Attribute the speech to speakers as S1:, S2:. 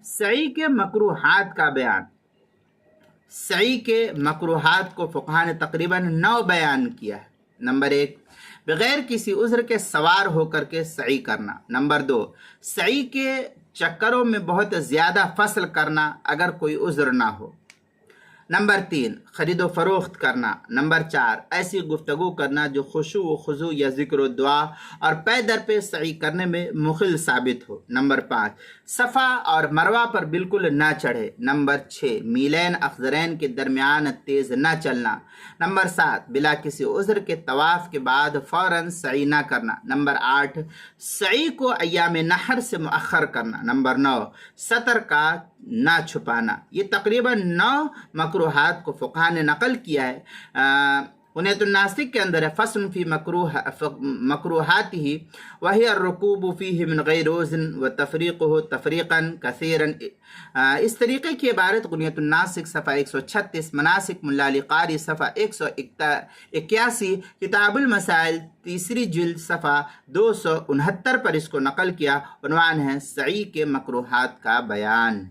S1: सई के मकरूहात का बयान। सई के मकरूहात को फ़ुक़हा ने तकरीबन 9 बयान किया है। नंबर 1, बग़ैर किसी उज़्र के सवार होकर के सई करना। नंबर 2, सई के चक्करों में बहुत ज़्यादा फसल करना अगर कोई उज़्र ना हो। नंबर 3, ख़रीद व फ़रोख्त करना। नंबर 4, ऐसी गुफ्तगू करना जो खुशू व खुजू या ज़िक्र व दुआ और पे दर पे सई करने में मुखिल साबित हो। नंबर 5, सफ़ा और मरवा पर बिल्कुल ना चढ़े। नंबर 6, मीलैन अखज़रैन के दरमियान तेज़ ना चलना। नंबर 7, बिला किसी उज़्र के तवाफ़ के बाद फ़ौरन सई ना करना। नंबर 8, सई को अय्याम नहर से मुअख्खर करना। नंबर 9, सतर का ना छुपाना। ये तकरीबन 9 मकरूहात को फ़ुक़हा ने नकल किया है। उन्हें नासिक के अंदर है फ़स्ल फ़ी मकरूहातिही वही अर्रुकूब फ़ीही मिन गैरि उज़्न व तफ़रीक़ुहु तफ़रीक़न कसीरन। इस तरीक़े की इबारत गुनियत नासिक सफ़ा 136, मनासिक मुल्ला अली क़ारी सफ़ा 181, किताबुल मसाइल तीसरी जिल्द सफ़ा 269 पर इसको नकल किया। उन्वान है सई के मकरूहात का बयान।